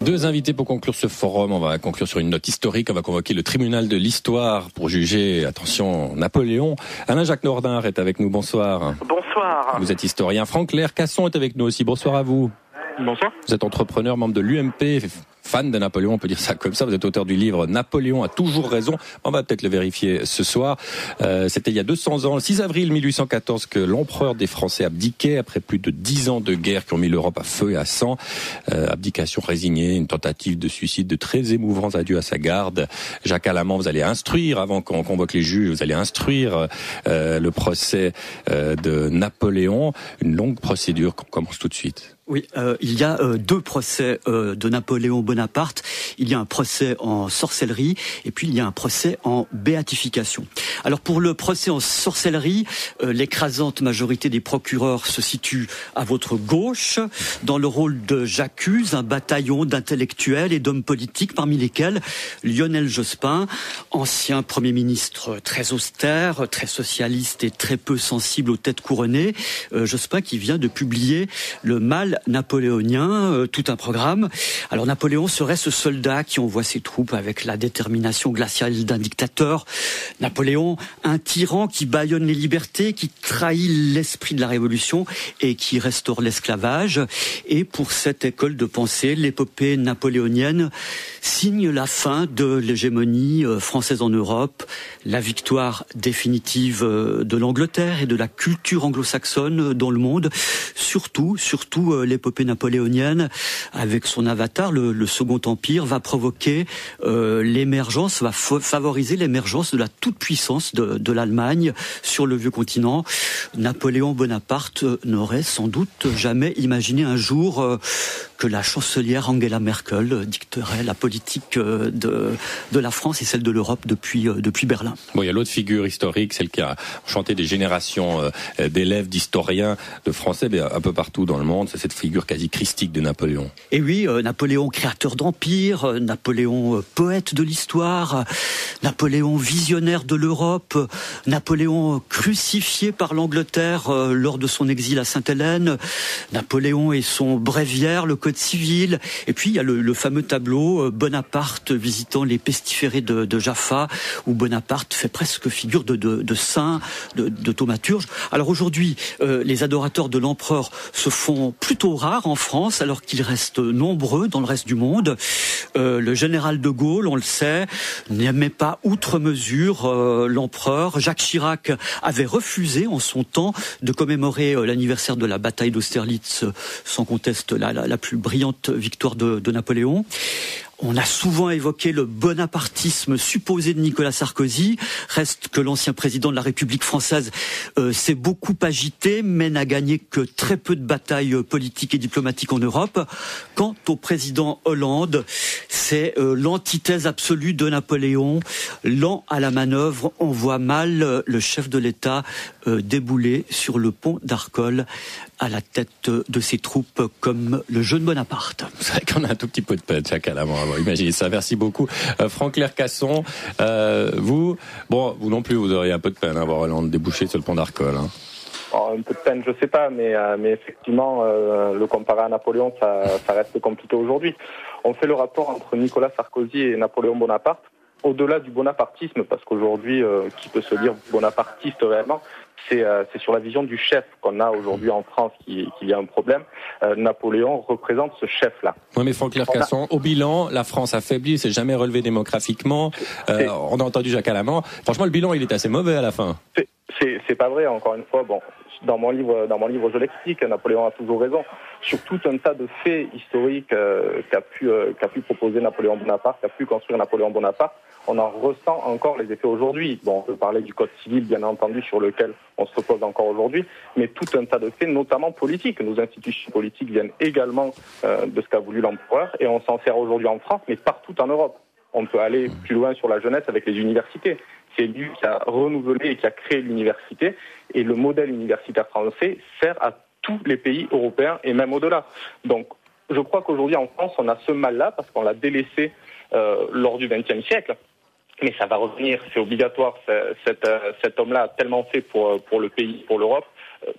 Deux invités pour conclure ce forum. On va conclure sur une note historique. On va convoquer le tribunal de l'histoire pour juger, attention, Napoléon. Alain-Jacques Nordin est avec nous. Bonsoir. Bonsoir. Vous êtes historien. Franck-Claire Casson est avec nous aussi. Bonsoir à vous. Bonsoir. Vous êtes entrepreneur, membre de l'UMP, fan de Napoléon, on peut dire ça comme ça. Vous êtes auteur du livre Napoléon a toujours raison. On va peut-être le vérifier ce soir. C'était il y a 200 ans, le 6 avril 1814, que l'empereur des Français abdiquait après plus de 10 ans de guerre qui ont mis l'Europe à feu et à sang. Abdication résignée, une tentative de suicide, de très émouvants adieux à sa garde. Jacques Alamand, vous allez instruire, avant qu'on convoque les juges, vous allez instruire le procès de Napoléon. Une longue procédure qu'on commence tout de suite. Oui, il y a deux procès de Napoléon Bonaparte. Il y a un procès en sorcellerie et puis il y a un procès en béatification. Alors pour le procès en sorcellerie, l'écrasante majorité des procureurs se situe à votre gauche, dans le rôle de j'accuse, un bataillon d'intellectuels et d'hommes politiques, parmi lesquels Lionel Jospin, ancien Premier ministre très austère, très socialiste et très peu sensible aux têtes couronnées. Jospin qui vient de publier Le Mal napoléonien, tout un programme. Alors Napoléon serait ce soldat qui envoie ses troupes avec la détermination glaciale d'un dictateur. Napoléon, un tyran qui bâillonne les libertés, qui trahit l'esprit de la Révolution et qui restaure l'esclavage. Et pour cette école de pensée, l'épopée napoléonienne signe la fin de l'hégémonie française en Europe, la victoire définitive de l'Angleterre et de la culture anglo-saxonne dans le monde. Surtout, l'épopée napoléonienne, avec son avatar, le Second Empire, va provoquer l'émergence, va favoriser l'émergence de la toute-puissance de l'Allemagne sur le vieux continent. Napoléon Bonaparte n'aurait sans doute jamais imaginé un jour que la chancelière Angela Merkel dicterait la politique de la France et celle de l'Europe depuis Berlin. Bon, il y a l'autre figure historique, celle qui a enchanté des générations d'élèves, d'historiens, de Français, mais un peu partout dans le monde. C'est cette figure quasi christique de Napoléon. Et oui, Napoléon créateur d'empire, Napoléon poète de l'histoire, Napoléon visionnaire de l'Europe, Napoléon crucifié par l'Angleterre lors de son exil à Sainte-Hélène, Napoléon et son bréviaire, le Code civil, et puis il y a le fameux tableau Bonaparte visitant les pestiférés de Jaffa, où Bonaparte fait presque figure de saint, de thaumaturge. Alors aujourd'hui, les adorateurs de l'empereur se font plutôt rares en France, alors qu'ils restent nombreux dans le reste du monde. Le général de Gaulle, on le sait, n'aimait pas outre mesure l'empereur. Jacques Chirac avait refusé en son temps de commémorer l'anniversaire de la bataille d'Austerlitz, sans conteste la plus brillante victoire de Napoléon. On a souvent évoqué le bonapartisme supposé de Nicolas Sarkozy. Reste que l'ancien président de la République française s'est beaucoup agité, mais n'a gagné que très peu de batailles politiques et diplomatiques en Europe. Quant au président Hollande, c'est l'antithèse absolue de Napoléon. Lent à la manœuvre, on voit mal le chef de l'État débouler sur le pont d'Arcole à la tête de ses troupes comme le jeune Bonaparte. C'est vrai qu'on a un tout petit peu de peine, Jacques Alamand. Imaginez ça, merci beaucoup. Franck-Claire Casson, vous non plus, vous auriez un peu de peine à voir Hollande déboucher sur le pont d'Arcole. Hein. Oh, un peu de peine, je sais pas, mais effectivement, le comparer à Napoléon, ça reste compliqué aujourd'hui. On fait le rapport entre Nicolas Sarkozy et Napoléon Bonaparte. Au-delà du bonapartisme, parce qu'aujourd'hui, qui peut se dire bonapartiste réellement, c'est sur la vision du chef qu'on a aujourd'hui en France qu'il y a un problème. Napoléon représente ce chef-là. Oui, mais Franck-Claire Casson, au bilan, la France affaiblie, s'est jamais relevée démographiquement. On a entendu Jacques Alamand. Franchement, le bilan, il est assez mauvais à la fin. C'est pas vrai, encore une fois. Bon, dans mon livre, je l'explique. Napoléon a toujours raison. Sur tout un tas de faits historiques qu'a pu proposer Napoléon Bonaparte, qu'a pu construire Napoléon Bonaparte, on en ressent encore les effets aujourd'hui. Bon, on peut parler du Code civil, bien entendu, sur lequel on se repose encore aujourd'hui, mais tout un tas de faits, notamment politiques. Nos institutions politiques viennent également de ce qu'a voulu l'empereur, et on s'en sert aujourd'hui en France, mais partout en Europe. On peut aller plus loin sur la jeunesse avec les universités. C'est lui qui a renouvelé et qui a créé l'université, et le modèle universitaire français sert à tous les pays européens et même au-delà. Donc, je crois qu'aujourd'hui en France, on a ce mal-là parce qu'on l'a délaissé lors du XXe siècle. Mais ça va revenir, c'est obligatoire. Cet homme-là a tellement fait pour le pays, pour l'Europe,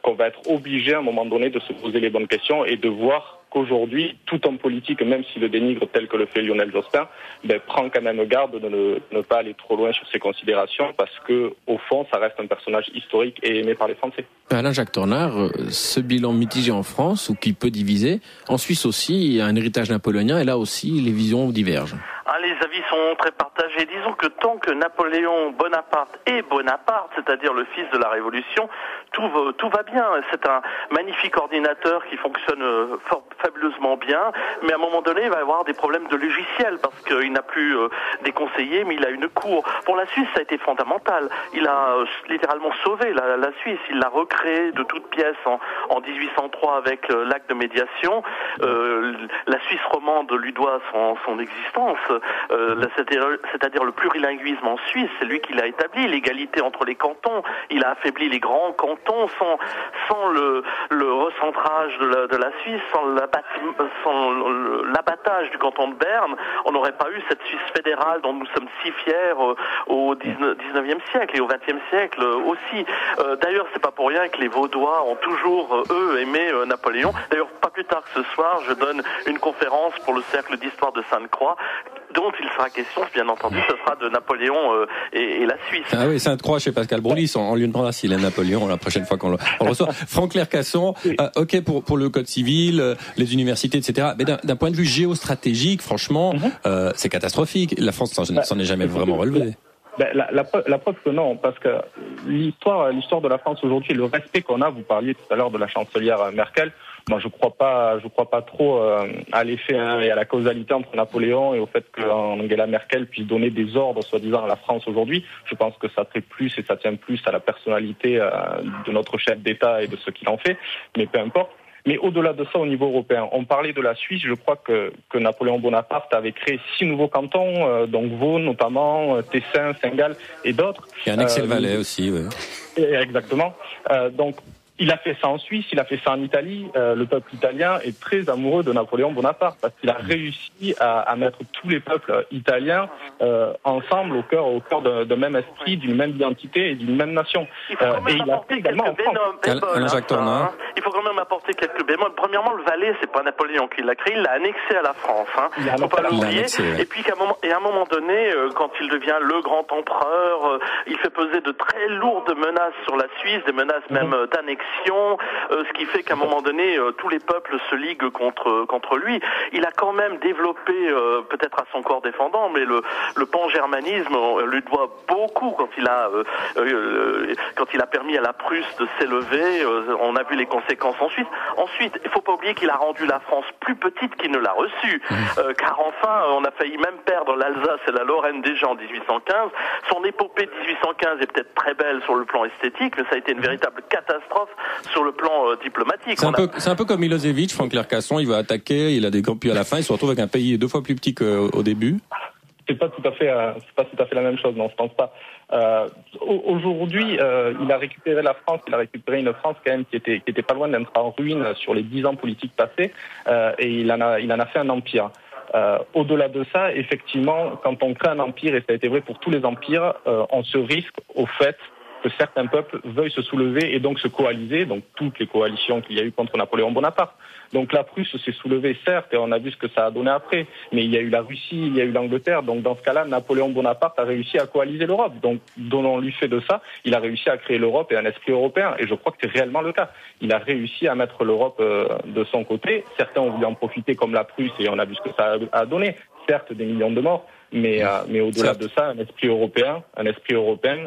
qu'on va être obligé à un moment donné de se poser les bonnes questions et de voir qu'aujourd'hui, tout homme politique, même s'il le dénigre tel que le fait Lionel Jospin, prend quand même garde de ne pas aller trop loin sur ses considérations parce que, au fond, ça reste un personnage historique et aimé par les Français. Alain-Jacques Tornard, ce bilan mitigé en France, ou qui peut diviser, en Suisse aussi, il y a un héritage napoléonien et là aussi, les visions divergent. Les avis sont très partagés. Disons que tant que Napoléon Bonaparte est Bonaparte, c'est-à-dire le fils de la Révolution, tout va bien. C'est un magnifique ordinateur qui fonctionne fabuleusement bien, mais à un moment donné, il va y avoir des problèmes de logiciel parce qu'il n'a plus des conseillers, mais il a une cour. Pour la Suisse, ça a été fondamental. Il a littéralement sauvé la Suisse. Il l'a recréée de toutes pièces en 1803 avec l'acte de médiation. La Suisse romande lui doit son existence. C'est-à-dire le plurilinguisme en Suisse, c'est lui qui l'a établi, l'égalité entre les cantons, il a affaibli les grands cantons sans le recentrage de la Suisse, sans l'abattage du canton de Berne, on n'aurait pas eu cette Suisse fédérale dont nous sommes si fiers au 19e siècle et au 20e siècle aussi. D'ailleurs, c'est pas pour rien que les Vaudois ont toujours, eux, aimé Napoléon. D'ailleurs, pas plus tard que ce soir, je donne une conférence pour le Cercle d'Histoire de Sainte-Croix, dont il sera question, bien entendu, ce sera de Napoléon et la Suisse. Ah oui, Sainte-Croix chez Pascal Broulis, on lui demandera s'il aime Napoléon la prochaine fois qu'on le reçoit. Franck-Claire Casson, ok pour le code civil, les universités, etc. Mais d'un point de vue géostratégique, franchement, c'est catastrophique. La France s'en est jamais vraiment relevée. La preuve que non, parce que l'histoire de la France aujourd'hui, le respect qu'on a, vous parliez tout à l'heure de la chancelière Merkel, moi je crois pas trop à l'effet et à la causalité entre Napoléon et au fait qu'Angela Merkel puisse donner des ordres soi-disant à la France aujourd'hui. Je pense que ça tient plus à la personnalité de notre chef d'État et de ce qu'il en fait, mais peu importe. Mais au-delà de ça, au niveau européen, on parlait de la Suisse. Je crois que Napoléon Bonaparte avait créé 6 nouveaux cantons, donc Vaud notamment, Tessin, Saint-Gall et d'autres. Et annexé le Valais aussi, oui. Exactement. Donc il a fait ça en Suisse, il a fait ça en Italie. Le peuple italien est très amoureux de Napoléon Bonaparte parce qu'il a réussi à mettre tous les peuples italiens ensemble au cœur d'un même esprit, d'une même identité et d'une même nation. Il faut quand même apporter quelques bémols. Il faut quand même apporter quelques bémols. Premièrement, le Valais, c'est pas Napoléon qui l'a créé, il l'a annexé à la France. Il faut pas l'oublier. Et puis à un moment donné, quand il devient le grand empereur, il fait peser de très lourdes menaces sur la Suisse, des menaces même d'annexion. Ce qui fait qu'à un moment donné, tous les peuples se liguent contre lui. Il a quand même développé, peut-être à son corps défendant, mais le pan-germanisme lui doit beaucoup quand il a permis à la Prusse de s'élever. On a vu les conséquences ensuite. Ensuite, il faut pas oublier qu'il a rendu la France plus petite qu'il ne l'a reçue, car enfin, on a failli même perdre l'Alsace et la Lorraine déjà en 1815. Son épopée de 1815 est peut-être très belle sur le plan esthétique, mais ça a été une véritable catastrophe sur le plan diplomatique. C'est un peu comme Milosevic, Franck-Claire Casson, il va attaquer, il a des campus à la fin, il se retrouve avec un pays 2 fois plus petit qu'au début. C'est pas tout à fait la même chose, non, je pense pas. Aujourd'hui, il a récupéré la France, il a récupéré une France quand même qui était pas loin d'être en ruine sur les 10 ans politiques passés, et il en a fait un empire. Au-delà de ça, effectivement, quand on crée un empire, et ça a été vrai pour tous les empires, on se risque au fait que certains peuples veuillent se soulever et donc se coaliser, donc toutes les coalitions qu'il y a eu contre Napoléon Bonaparte. Donc la Prusse s'est soulevée, certes, et on a vu ce que ça a donné après, mais il y a eu la Russie, il y a eu l'Angleterre, donc dans ce cas-là, Napoléon Bonaparte a réussi à coaliser l'Europe. Donc, donnons-lui fait de ça, il a réussi à créer l'Europe et un esprit européen, et je crois que c'est réellement le cas. Il a réussi à mettre l'Europe de son côté. Certains ont voulu en profiter comme la Prusse, et on a vu ce que ça a donné. Certes, des millions de morts, mais au-delà de ça, un esprit européen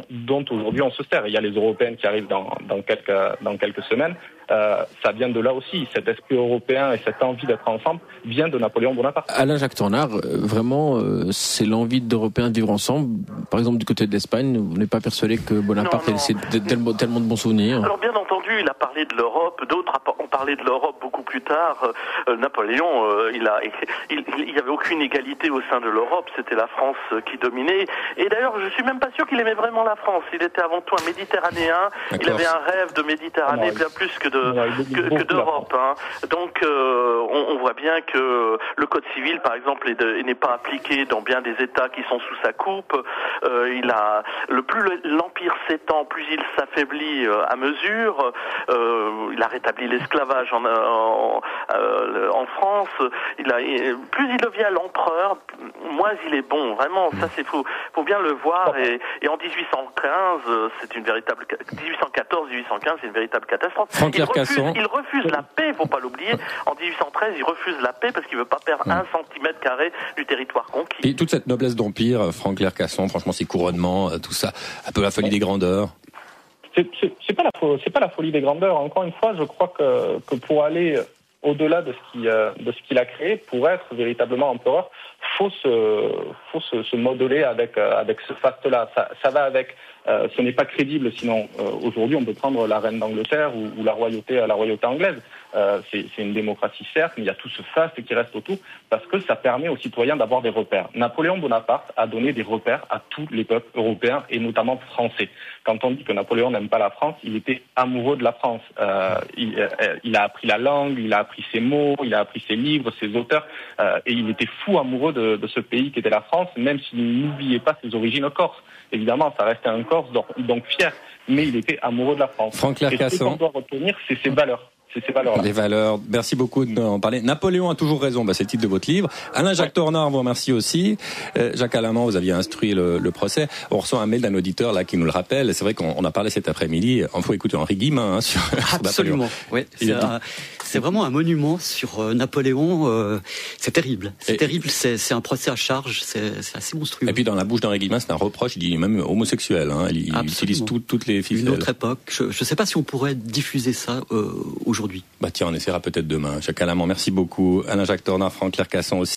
dont aujourd'hui on se sert. Il y a les Européennes qui arrivent dans quelques semaines. Ça vient de là aussi. Cet esprit européen et cette envie d'être ensemble vient de Napoléon Bonaparte. Alain-Jacques Tornard, vraiment, c'est l'envie d'Européens de vivre ensemble. Par exemple, du côté de l'Espagne, vous n'êtes pas persuadé que Bonaparte ait laissé tellement de bons souvenirs? Alors bien entendu, il a parlé de l'Europe. D'autres ont parlé de l'Europe beaucoup plus tard. Napoléon, il y avait aucune égalité au sein de l'Europe. C'était la France qui dominait. Et d'ailleurs, je suis même pas sûr qu'il aimait vraiment la France. Il était avant tout un Méditerranéen. D'accord. Il avait un rêve de Méditerranée bien plus que d'Europe. Donc, on voit bien que le Code civil, par exemple, n'est pas appliqué dans bien des États qui sont sous sa coupe. Plus l'empire s'étend, plus il s'affaiblit à mesure. il a rétabli l'esclavage en France. Plus il devient l'empereur, moins il est bon. Vraiment, ça faut bien le voir. Et en 1815, c'est une véritable 1814-1815, c'est une véritable catastrophe. Il refuse la paix, faut pas l'oublier. En 1813, il refuse la paix parce qu'il veut pas perdre 1 centimètre carré du territoire conquis. Et toute cette noblesse d'empire, Franck Lercasson, franchement, ces couronnements, tout ça, un peu la folie des grandeurs. C'est pas la folie des grandeurs. Encore une fois, je crois que pour aller au-delà de ce qu'il a créé, pour être véritablement empereur, faut se modeler avec ce faste-là. Ça va avec. Ce n'est pas crédible, sinon aujourd'hui on peut prendre la reine d'Angleterre ou la royauté anglaise. C'est une démocratie certes, mais il y a tout ce faste qui reste autour parce que ça permet aux citoyens d'avoir des repères. Napoléon Bonaparte a donné des repères à tous les peuples européens et notamment français. Quand on dit que Napoléon n'aime pas la France, il était amoureux de la France. Il a appris la langue, il a appris ses mots, il a appris ses livres, ses auteurs, et il était fou amoureux de ce pays qui était la France, même s'il n'oubliait pas ses origines corses. Évidemment, ça restait un Corse, donc fier, mais il était amoureux de la France. Franck Lercasson. Et ce qu'on doit retenir, c'est ses valeurs. C'est ces valeurs-là. Les valeurs. Merci beaucoup d'en parler. Napoléon a toujours raison. C'est le titre de votre livre. Alain-Jacques Tornard vous remercie aussi. Jacques Alamand, vous aviez instruit le procès. On reçoit un mail d'un auditeur là qui nous le rappelle. C'est vrai qu'on a parlé cet après-midi. Il faut écouter Henri Guillemin sur Absolument. Oui. C'est vraiment un monument sur Napoléon. C'est terrible. C'est terrible. C'est un procès à charge. C'est assez monstrueux. Et puis dans la bouche d'Henri Guillemin, c'est un reproche. Il dit même homosexuel. Il utilise toutes les ficelles. Une autre époque. Je ne sais pas si on pourrait diffuser ça aujourd'hui. Tiens, on essaiera peut-être demain. Jacques Alamand, merci beaucoup. Alain-Jacques Tornard, Franck Lercasson aussi.